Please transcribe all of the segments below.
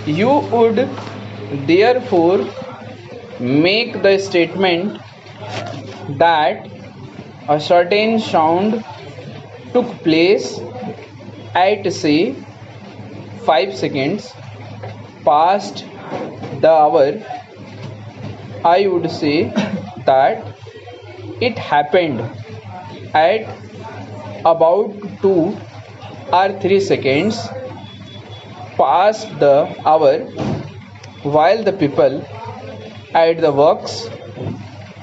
You would therefore make the statement that a certain sound took place at say 5 seconds past the hour. I would say that it happened at about 2 or 3 seconds past the hour, while the people at the works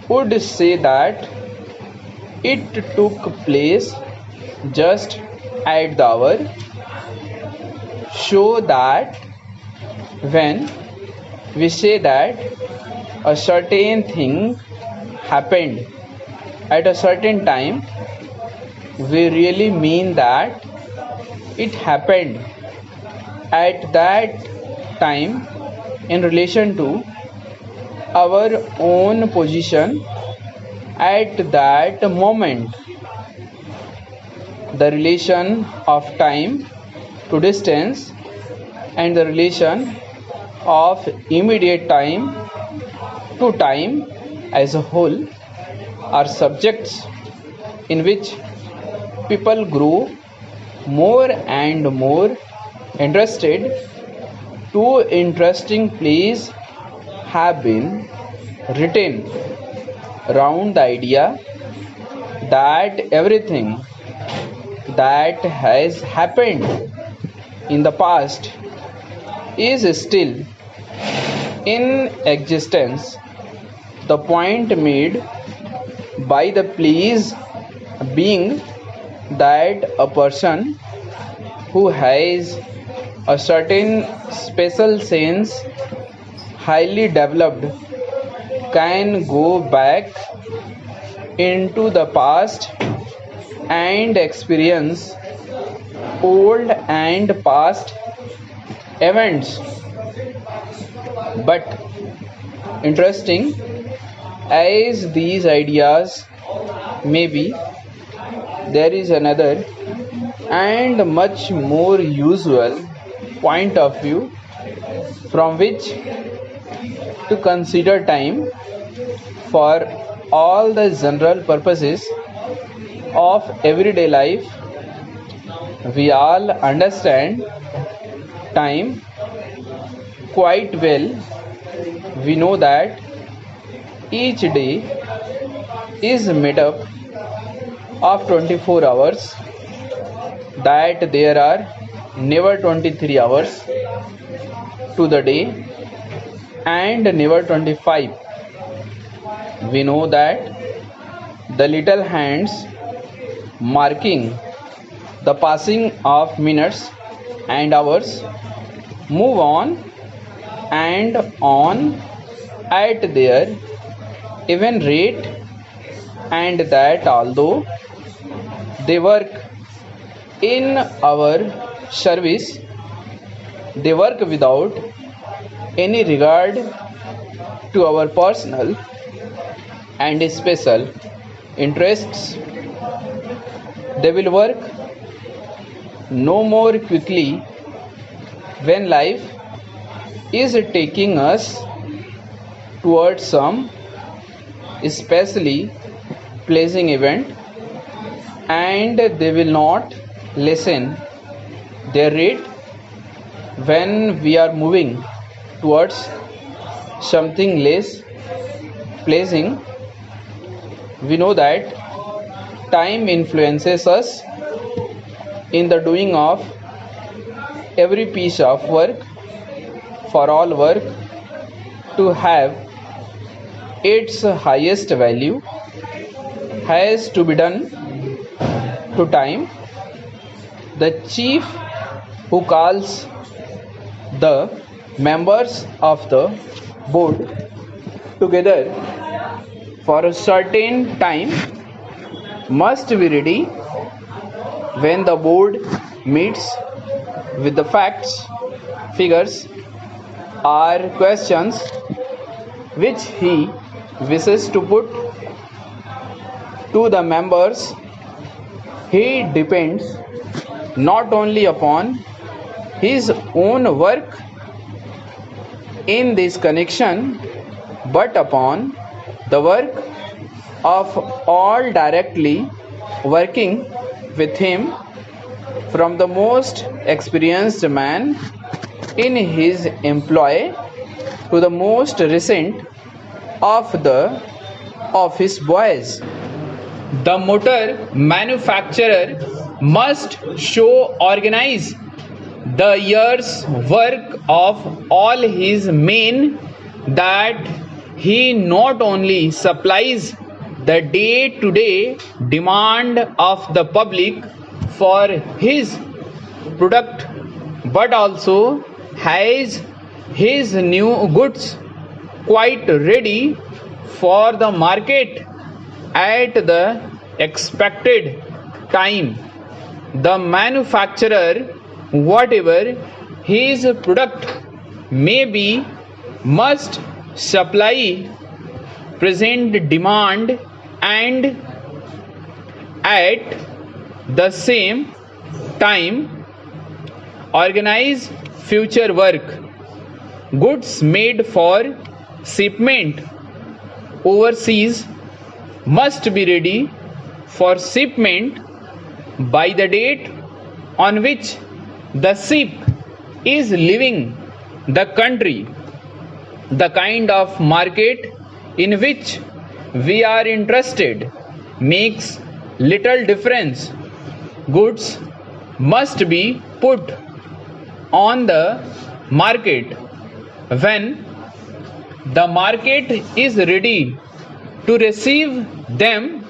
would say that it took place just at the hour. Show that when we say that a certain thing happened at a certain time, we really mean that it happened at that time in relation to our own position at that moment. The relation of time to distance and the relation of immediate time to time as a whole are subjects in which people grow more and more interested. Two interesting plays have been written around the idea that everything that has happened in the past is still in existence. The point made by the plays being that a person who has a certain special sense highly developed can go back into the past and experience old and past events. But interesting as these ideas may be, there is another and much more usual point of view from which to consider time for all the general purposes of everyday life. We all understand time quite well. We know that each day is made up of 24 hours, that there are never 23 hours to the day and never 25. We know that the little hands marking the passing of minutes and hours move on and on at their even rate, and that although they work in our service, they work without any regard to our personal and special interests. They will work no more quickly when life is taking us towards some especially pleasing event, and they will not lessen their rate when we are moving towards something less pleasing. We know that time influences us in the doing of every piece of work. For all work to have its highest value has to be done to time. The chief who calls the members of the board together for a certain time must be ready when the board meets with the facts, figures, or questions which he wishes to put to the members. He depends not only upon his own work in this connection, but upon the work of all directly working with him, from the most experienced man in his employ to the most recent of the office boys. The motor manufacturer must show organize the year's work of all his men, that he not only supplies the day-to-day demand of the public for his product, but also has his new goods quite ready for the market at the expected time. The manufacturer, whatever his product may be, must supply present demand and at the same time organize future work. Goods made for shipment overseas must be ready for shipment by the date on which the ship is leaving the country. The kind of market in which we are interested makes little difference. Goods must be put on the market when the market is ready to receive them,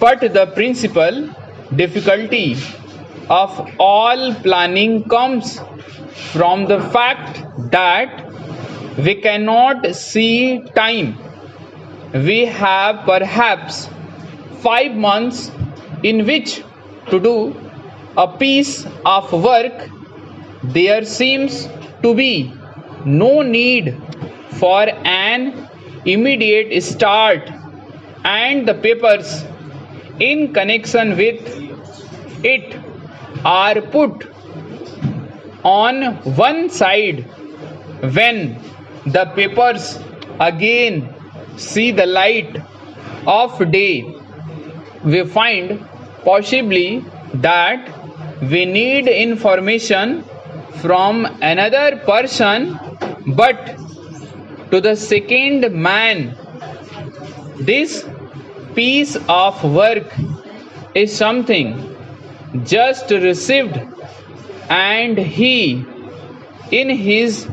but the principal difficulty of all planning comes from the fact that we cannot see time. We have perhaps 5 months in which to do a piece of work. There seems to be no need for an immediate start, and the papers in connection with it are put on one side. When the papers again see the light of day, we find possibly that we need information from another person, but to the second man this piece of work is something just received, and he in his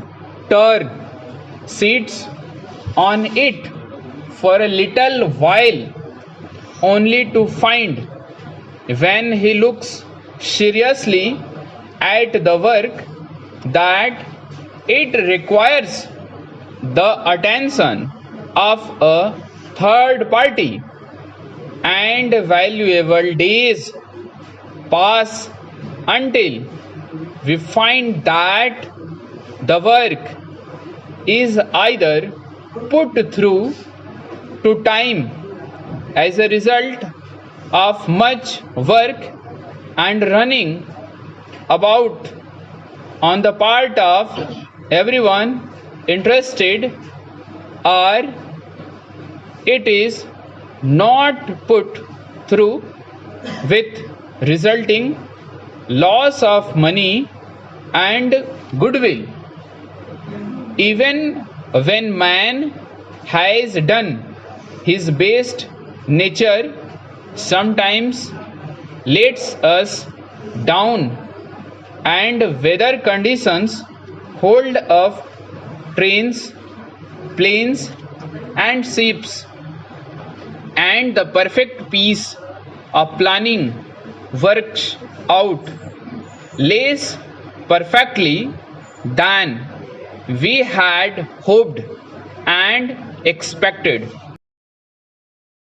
turn sits on it for a little while, only to find, when he looks seriously at the work, that it requires the attention of a third party, and valuable days pass until we find that the work is either put through to time as a result of much work and running about on the part of everyone interested, or it is not put through, with resulting loss of money and goodwill. Even when man has done his best, nature sometimes lets us down, and weather conditions hold up trains, planes and ships, and the perfect piece of planning works out less perfectly than we had hoped and expected.